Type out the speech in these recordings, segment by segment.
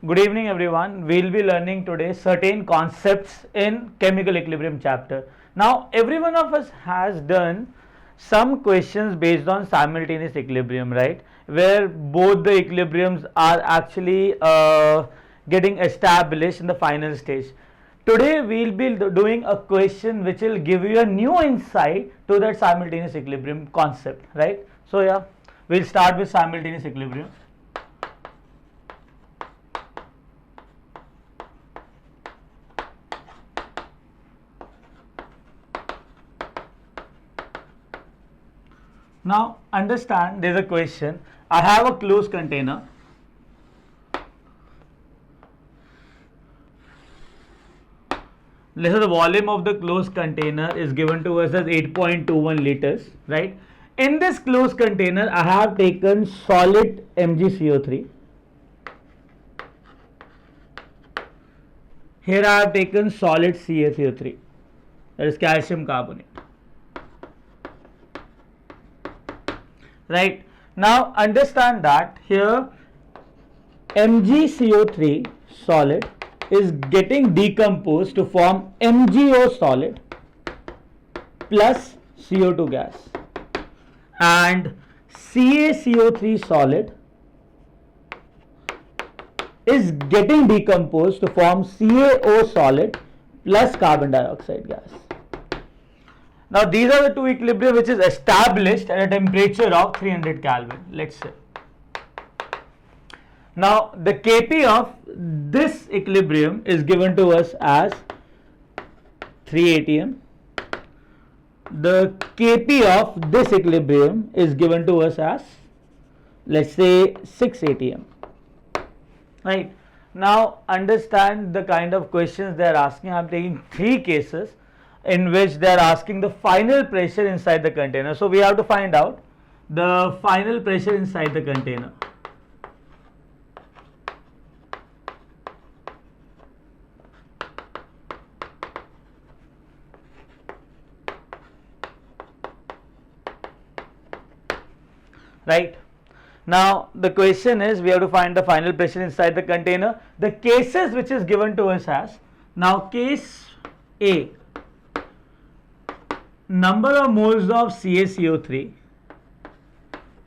Good evening everyone. We'll be learning today certain concepts in chemical equilibrium chapter. Now every one of us has done some questions based on simultaneous equilibrium, right? Where both the equilibriums are actually getting established in the final stage. Today we'll be doing a question which will give you a new insight to that simultaneous equilibrium concept, right? So yeah, we'll start with simultaneous equilibrium. Now understand, there is a question. I have a closed container. Let's say the volume of the closed container is given to us as 8.21 liters, right? In this closed container, I have taken solid MgCO3. Here I have taken solid CaCO3, that is calcium carbonate. Right, now understand that here MgCO3 solid is getting decomposed to form MgO solid plus CO2 gas, and CaCO3 solid is getting decomposed to form CaO solid plus carbon dioxide gas. Now these are the two equilibria which is established at a temperature of 300 Kelvin, let's say. Now the Kp of this equilibrium is given to us as 3 atm. The Kp of this equilibrium is given to us as, let's say, 6 atm. Right. Now understand the kind of questions they are asking. I am taking 3 cases in which they are asking the final pressure inside the container. So we have to find out the final pressure inside the container. Right. Now the question is, we have to find the final pressure inside the container. The cases which is given to us as, now case A, number of moles of CaCO3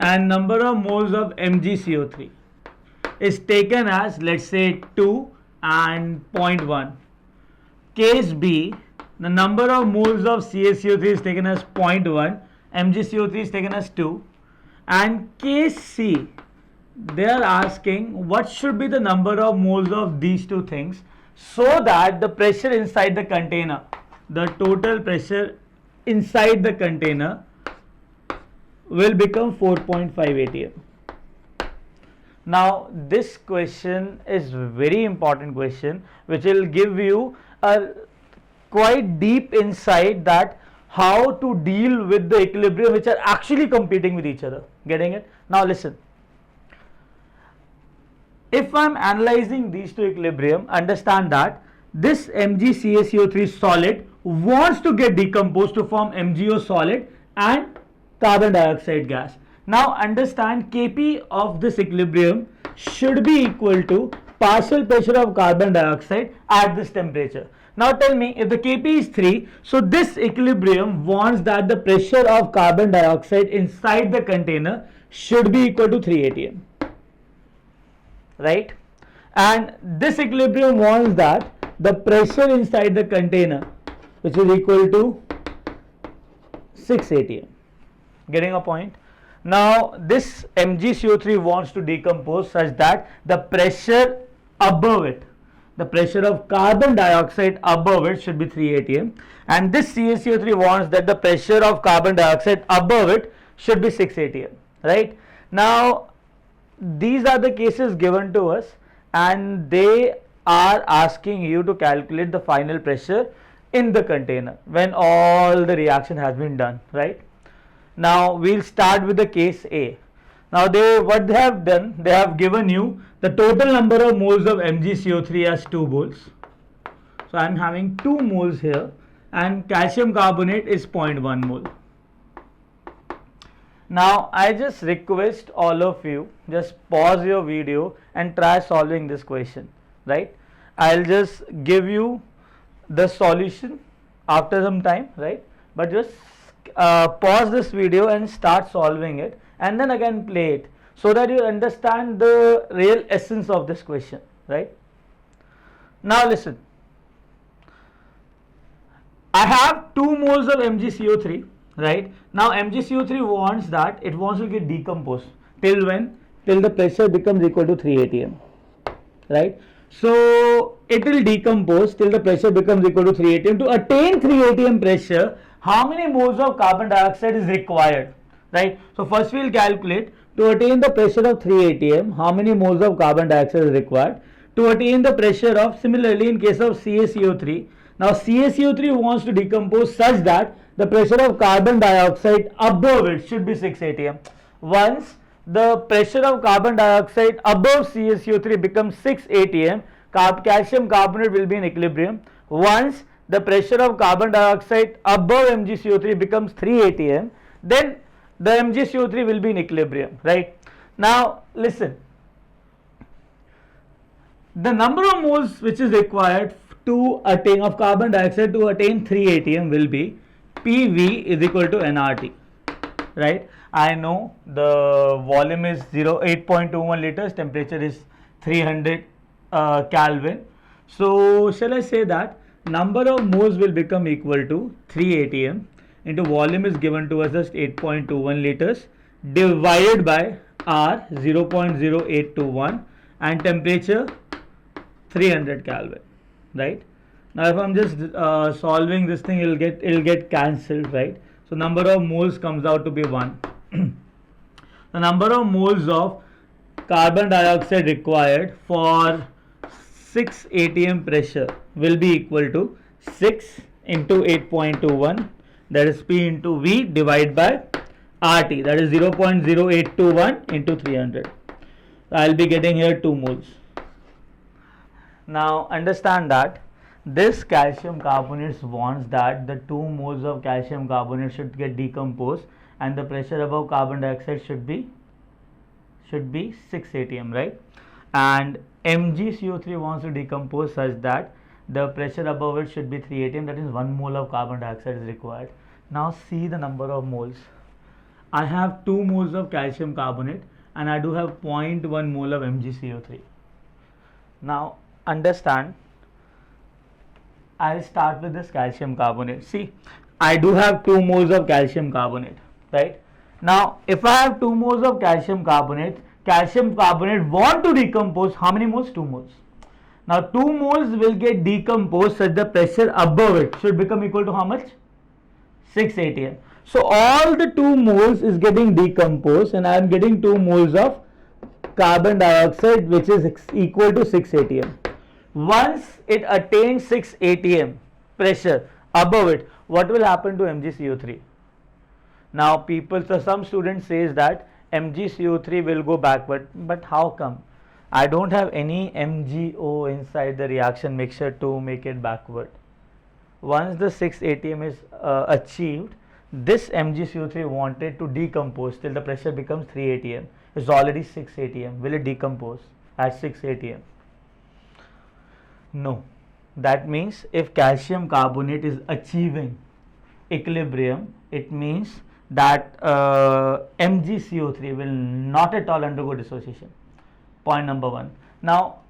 and number of moles of MgCO3 is taken as, let's say, 2 and 0.1. Case B, the number of moles of CaCO3 is taken as 0.1, MgCO3 is taken as 2, and case C, they are asking what should be the number of moles of these two things so that the pressure inside the container, the total pressure inside the container, will become 4.5 atm. Now this question is very important question which will give you a quite deep insight that how to deal with the equilibrium which are actually competing with each other. Getting it? Now listen. If I am analyzing these two equilibrium, understand that this MgCaCO3 solid wants to get decomposed to form MgO solid and carbon dioxide gas. Now understand, Kp of this equilibrium should be equal to partial pressure of carbon dioxide at this temperature. Now tell me, if the Kp is 3, so this equilibrium wants that the pressure of carbon dioxide inside the container should be equal to 3 atm. Right? And this equilibrium wants that the pressure inside the container which is equal to 6 atm. Getting a point? Now this MgCO3 wants to decompose such that the pressure above it, the pressure of carbon dioxide above it should be 3 atm, and this CaCO3 wants that the pressure of carbon dioxide above it should be 6 atm. Right? Now these are the cases given to us and they are asking you to calculate the final pressure in the container when all the reaction has been done. Right? Now we'll start with the case A. Now what they have done, they have given you the total number of moles of MgCO3 as 2 moles. So I am having 2 moles here and calcium carbonate is 0.1 mole. Now I just request all of you, just pause your video and try solving this question, right? I'll just give you the solution after some time, right? But just pause this video and start solving it, and then again play it, so that you understand the real essence of this question, right? Now listen, I have 2 moles of MgCO3, right? Now MgCO3 wants to get decomposed till when? Till the pressure becomes equal to 3 atm, right? So it will decompose till the pressure becomes equal to 3 atm. To attain 3 atm pressure, how many moles of carbon dioxide is required, right? So first we will calculate, to attain the pressure of 3 atm, how many moles of carbon dioxide is required. To attain the pressure of, similarly in case of CaCO3, now CaCO3 wants to decompose such that the pressure of carbon dioxide above it should be 6 atm. Once the pressure of carbon dioxide above CaCO3 becomes 6 atm, calcium carbonate will be in equilibrium. Once the pressure of carbon dioxide above MgCO3 becomes 3 atm, then the MgCO3 will be in equilibrium, right? Now listen, the number of moles which is required to attain of carbon dioxide to attain 3 atm will be PV is equal to nRT, right? I know the volume is 8.21 liters, temperature is 300 Kelvin. So shall I say that number of moles will become equal to 3 atm into volume is given to us as 8.21 liters divided by R 0.0821 and temperature 300 Kelvin, right? Now if I'm just solving this thing, it'll get cancelled, right? So number of moles comes out to be 1. The number of moles of carbon dioxide required for 6 atm pressure will be equal to 6 into 8.21, that is P into V divided by RT, that is 0.0821 into 300. I'll be getting here 2 moles. Now understand that this calcium carbonate wants that the 2 moles of calcium carbonate should get decomposed and the pressure above carbon dioxide should be 6 atm, right? And MgCO3 wants to decompose such that the pressure above it should be 3 atm, that is 1 mole of carbon dioxide is required. Now see the number of moles. I have 2 moles of calcium carbonate and I do have 0.1 mole of MgCO3. Now understand, I'll start with this calcium carbonate. See, I do have 2 moles of calcium carbonate, right? Now if I have 2 moles of calcium carbonate want to decompose how many moles? 2 moles. Now 2 moles will get decomposed such the pressure above it should become equal to how much? 6 atm. So all the 2 moles is getting decomposed and I am getting 2 moles of carbon dioxide which is equal to 6 atm. Once it attains 6 atm pressure above it, what will happen to MgCO3? Now some students says that MgCO3 will go backward, but how come? I don't have any MgO inside the reaction mixture to make it backward. Once the 6 atm is achieved, this MgCO3 wanted to decompose till the pressure becomes 3 atm. It's already 6 atm. Will it decompose at 6 atm? No. That means if calcium carbonate is achieving equilibrium, it means that MgCO3 will not at all undergo dissociation. Point number 1. Now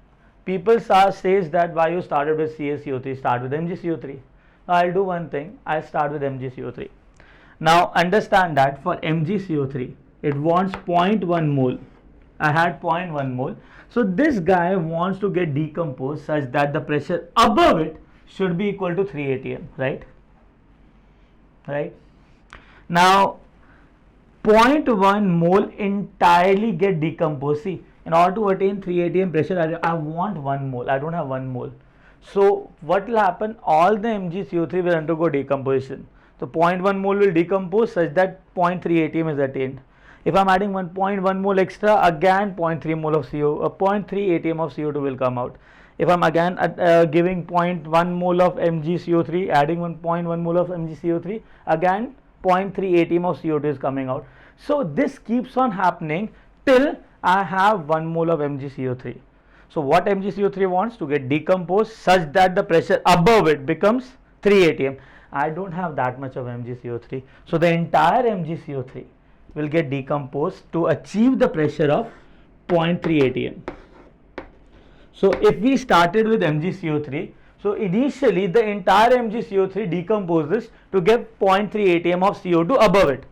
people says that why you started with CaCO3, start with MgCO3. Now I'll do one thing, I'll start with MgCO3. Now understand that for MgCO3 it wants 0.1 mole. I had 0.1 mole. So this guy wants to get decomposed such that the pressure above it should be equal to 3 atm, right? Right? Now 0.1 mole entirely get decomposed. See, in order to attain 3 atm pressure, I want 1 mole. I don't have 1 mole. So what will happen? All the MgCO3 will undergo decomposition. So 0.1 mole will decompose such that 0.3 atm is attained. If I am adding 1.1 mole extra, again 0.3 mole of CO, 0.3 atm of CO2 will come out. If I am again giving 0.1 mole of MgCO3, adding 1.1 mole of MgCO3, again 0.3 atm of CO2 is coming out. So this keeps on happening till I have 1 mole of MgCO3. So what MgCO3 wants to get decomposed such that the pressure above it becomes 3 atm. I don't have that much of MgCO3, so the entire MgCO3 will get decomposed to achieve the pressure of 0.3 atm. So if we started with MgCO3, so initially the entire MgCO3 decomposes to get 0.3 atm of CO2 above it.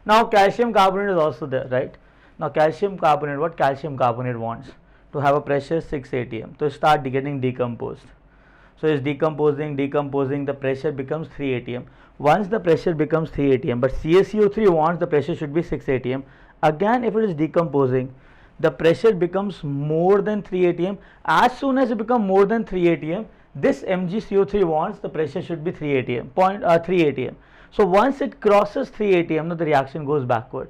Now calcium carbonate is also there, right? Now calcium carbonate, what calcium carbonate wants? To have a pressure 6 atm, to start getting decomposed. So it's decomposing, the pressure becomes 3 atm. Once the pressure becomes 3 atm, but CaCO3 wants the pressure should be 6 atm. Again, if it is decomposing, the pressure becomes more than 3 atm. As soon as it becomes more than 3 atm, this MgCO3 wants the pressure should be 3 atm, 3 atm. So once it crosses 3 atm, now the reaction goes backward.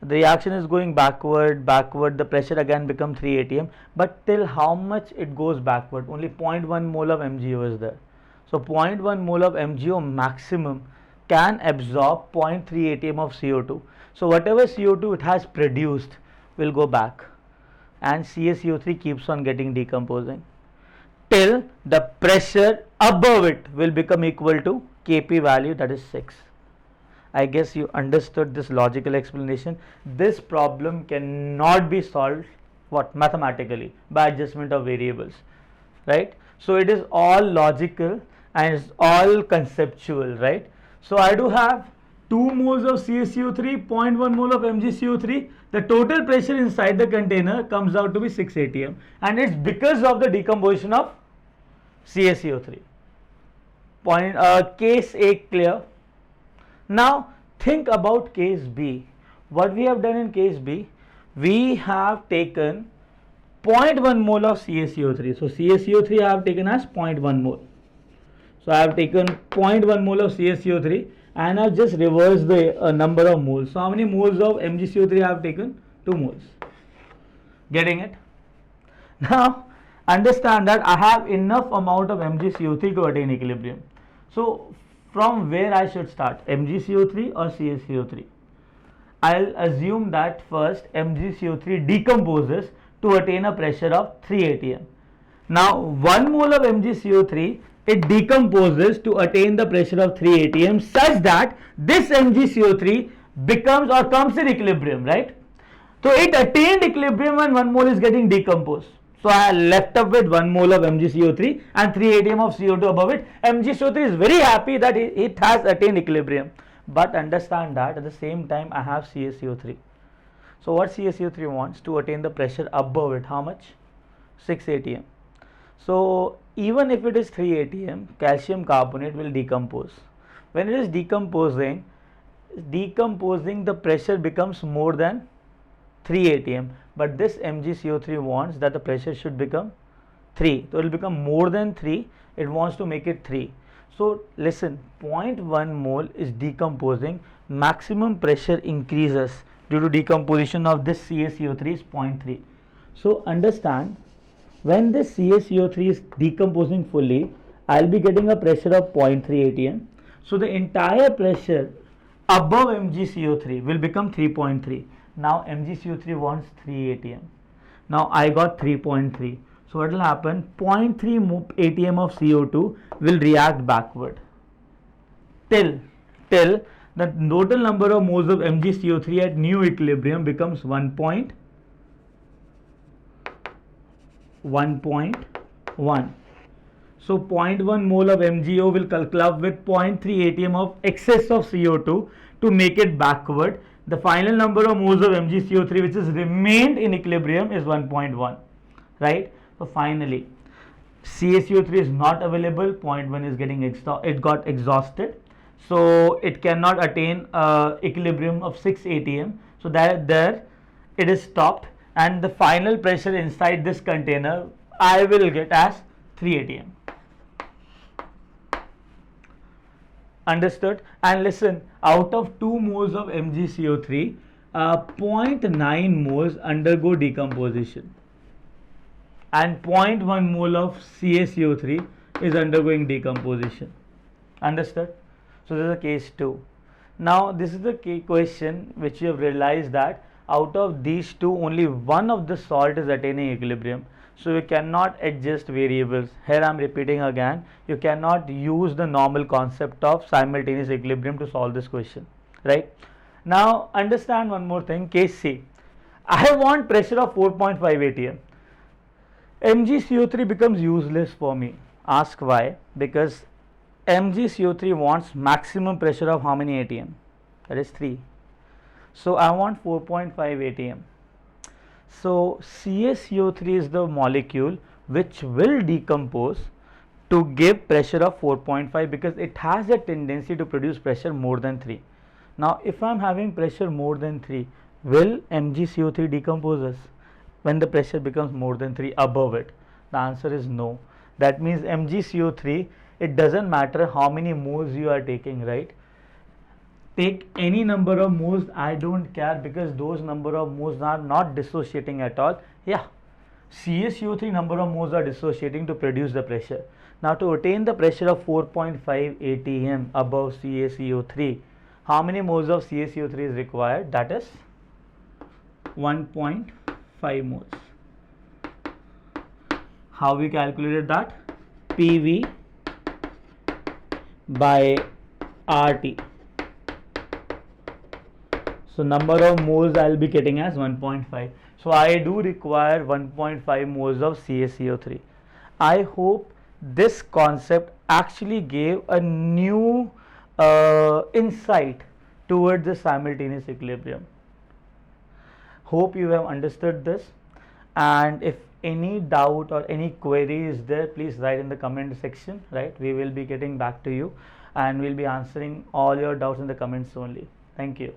The reaction is going backward, the pressure again becomes 3 atm, but till how much it goes backward? Only 0.1 mole of MgO is there. So 0.1 mole of MgO maximum can absorb 0.3 atm of CO2. So whatever CO2 it has produced will go back, and CaCO3 keeps on getting decomposing till the pressure above it will become equal to Kp value, that is 6. I guess you understood this logical explanation. This problem cannot be solved mathematically by adjustment of variables, right? So it is all logical and it's all conceptual, right? So I do have 2 moles of CaCO3, 0.1 mole of MgCO3. The total pressure inside the container comes out to be 6 atm, and it's because of the decomposition of CaCO3. Case A clear. Now think about case B. What we have done in case B, we have taken 0.1 mole of CaCO3. So CaCO3 I have taken as 0.1 mole. So I have taken 0.1 mole of CaCO3 and I have just reversed the number of moles. So how many moles of MgCO3 I have taken? 2 moles. Getting it? Now understand that I have enough amount of MgCO3 to attain equilibrium. So from where I should start, MgCO3 or CaCO3? I'll assume that first MgCO3 decomposes to attain a pressure of 3 atm. Now 1 mole of MgCO3, it decomposes to attain the pressure of 3 atm such that this MgCO3 becomes or comes in equilibrium, right? So it attained equilibrium when 1 mole is getting decomposed. So I left up with 1 mole of MgCO3 and 3 atm of CO2 above it. MgCO3 is very happy that it has attained equilibrium. But understand that at the same time I have CaCO3. So what CaCO3 wants? To attain the pressure above it. How much? 6 atm. So even if it is 3 atm, calcium carbonate will decompose. When it is decomposing, the pressure becomes more than 3 atm, but this MgCO3 wants that the pressure should become 3. So it will become more than 3. It wants to make it 3. So listen, 0.1 mole is decomposing. Maximum pressure increases due to decomposition of this CaCO3 is 0.3. So understand, when this CaCO3 is decomposing fully, I will be getting a pressure of 0.3 atm. So the entire pressure above MgCO3 will become 3.3. Now MgCO3 wants 3 atm. Now I got 3.3. So what will happen? 0.3 atm of CO2 will react backward till the total number of moles of MgCO3 at new equilibrium becomes 1.1. So 0.1 mole of MgO will club with 0.3 atm of excess of CO2 to make it backward. The final number of moles of MgCO3 which has remained in equilibrium is 1.1, right? So finally CaCO3 is not available, 0.1 is getting it got exhausted, so it cannot attain equilibrium of 6 atm. So there it is stopped, and the final pressure inside this container I will get as 3 atm. Understood? And listen, out of 2 moles of MgCO3, 0.9 moles undergo decomposition and 0.1 mole of CaCO3 is undergoing decomposition. Understood? So this is a case 2. Now this is the key question which you have realized that out of these two only one of the salt is attaining equilibrium. So you cannot adjust variables. Here I am repeating again, you cannot use the normal concept of simultaneous equilibrium to solve this question, right? Now understand one more thing. Case C, I want pressure of 4.5 atm. MgCO3 becomes useless for me. Ask why? Because MgCO3 wants maximum pressure of how many atm? That is 3. So I want 4.5 atm. So CaCO3 is the molecule which will decompose to give pressure of 4.5 because it has a tendency to produce pressure more than 3. Now if I am having pressure more than 3, will MgCO3 decomposes when the pressure becomes more than 3 above it? The answer is no. That means MgCO3, it doesn't matter how many moles you are taking, right? Take any number of moles, I don't care, because those number of moles are not dissociating at all. Yeah, CaCO3 number of moles are dissociating to produce the pressure. Now to attain the pressure of 4.5 atm above CaCO3, how many moles of CaCO3 is required? That is 1.5 moles. How we calculated that? PV by RT. So number of moles I will be getting as 1.5. So I do require 1.5 moles of CaCO3. I hope this concept actually gave a new insight towards the simultaneous equilibrium. Hope you have understood this, and if any doubt or any query is there, please write in the comment section, right? We will be getting back to you and we'll be answering all your doubts in the comments only. Thank you.